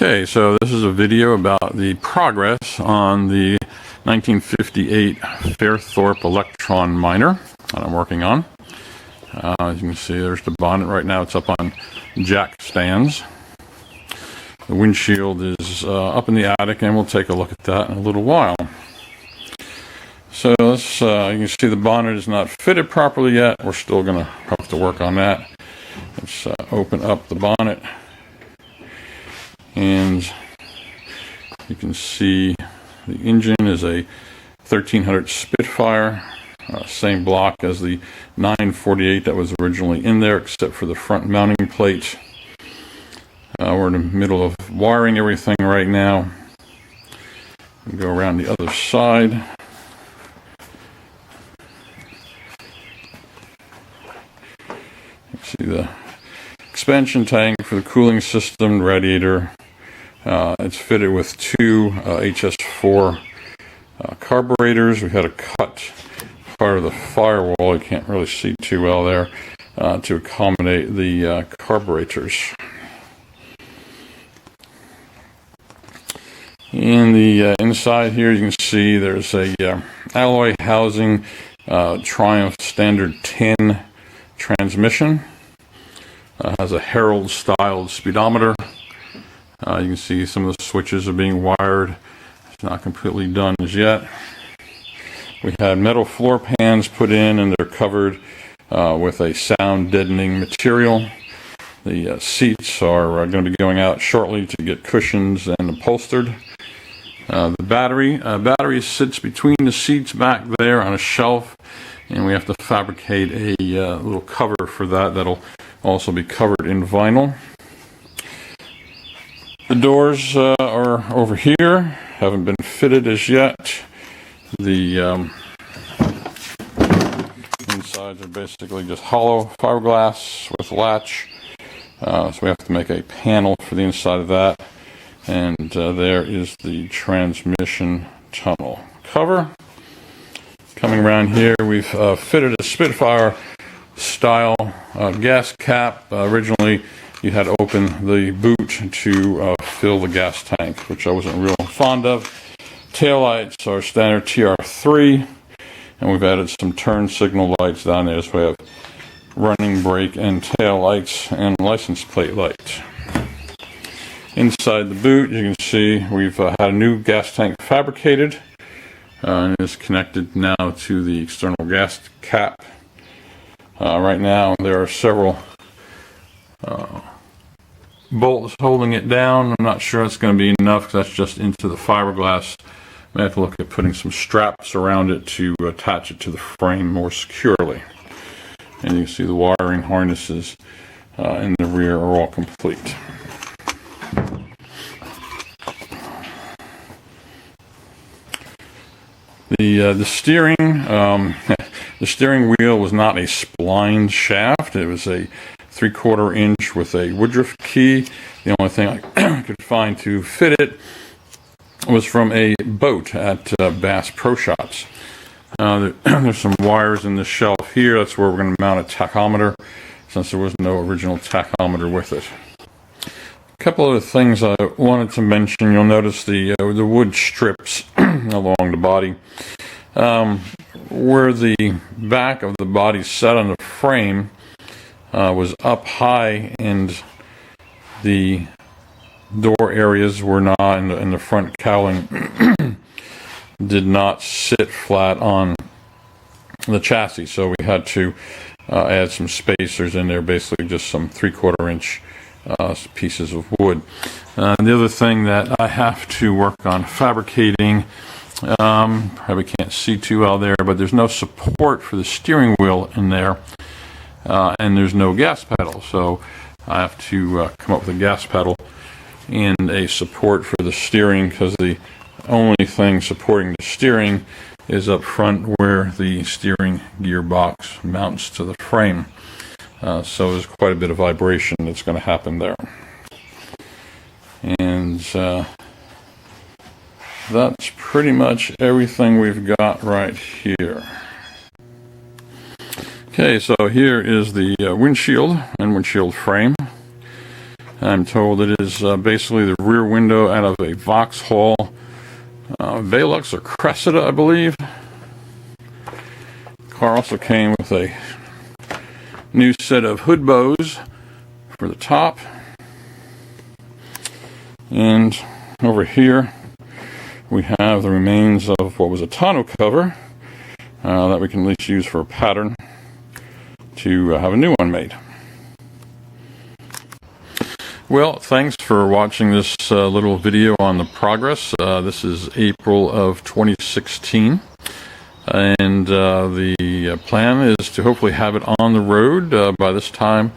Okay, so this is a video about the progress on the 1958 Fairthorpe electron miner that I'm working on. As you can see, there's the bonnet. Right now it's up on jack stands. The windshield is up in the attic, and we'll take a look at that in a little while. So let's, you can see the bonnet is not fitted properly yet. We're still going to have to work on that. Let's open up the bonnet. And you can see the engine is a 1300 Spitfire, same block as the 948 that was originally in there, except for the front mounting plate. We're in the middle of wiring everything right now. We'll go around the other side. You see the expansion tank for the cooling system, radiator. It's fitted with two HS4 carburetors. We had to cut part of the firewall, you can't really see too well there, to accommodate the carburetors. In the inside here, you can see there's a alloy housing, Triumph standard 10 transmission. Has a Herald styled speedometer. You can see some of the switches are being wired. It's not completely done as yet. We had metal floor pans put in, and they're covered with a sound deadening material. The seats are going to be going out shortly to get cushions and upholstered. The battery sits between the seats back there on a shelf, and we have to fabricate a little cover for that. That'll also be covered in vinyl. The doors are over here, haven't been fitted as yet. The insides are basically just hollow fiberglass with latch. So we have to make a panel for the inside of that. And there is the transmission tunnel cover. Coming around here, we've fitted a Spitfire style gas cap. Originally you had to open the boot to fill the gas tank, which I wasn't real fond of. Taillights are standard TR3, and we've added some turn signal lights down there, so we have running brake and tail lights and license plate light. Inside the boot, you can see we've had a new gas tank fabricated, and it's connected now to the external gas cap. Right now there are several bolts holding it down. I'm not sure it's going to be enough because that's just into the fiberglass. I have to look at putting some straps around it to attach it to the frame more securely. And you can see the wiring harnesses in the rear are all complete. The steering the steering wheel was not a splined shaft. It was a 3/4 inch with a Woodruff key. The only thing I could find to fit it was from a boat at Bass Pro Shops. There's some wires in the shelf here. That's where we're going to mount a tachometer, since there was no original tachometer with it. A couple of things I wanted to mention. You'll notice the wood strips along the body. Where the back of the body set on the frame was up high, and the door areas were not, and the front cowling did not sit flat on the chassis, so we had to add some spacers in there, basically just some 3/4 inch pieces of wood. The other thing that I have to work on fabricating, probably can't see too well there, but there's no support for the steering wheel in there, and there's no gas pedal, so I have to come up with a gas pedal and a support for the steering, because the only thing supporting the steering is up front where the steering gearbox mounts to the frame. So there's quite a bit of vibration that's going to happen there. And that's pretty much everything we've got right here. Okay, so here is the windshield and windshield frame. I'm told it is basically the rear window out of a Vauxhall Velux or Cressida, I believe. The car also came with a new set of hood bows for the top. And over here we have the remains of what was a tonneau cover that we can at least use for a pattern to have a new one made. Well, thanks for watching this little video on the progress. This is April of 2016, and the plan is to hopefully have it on the road by this time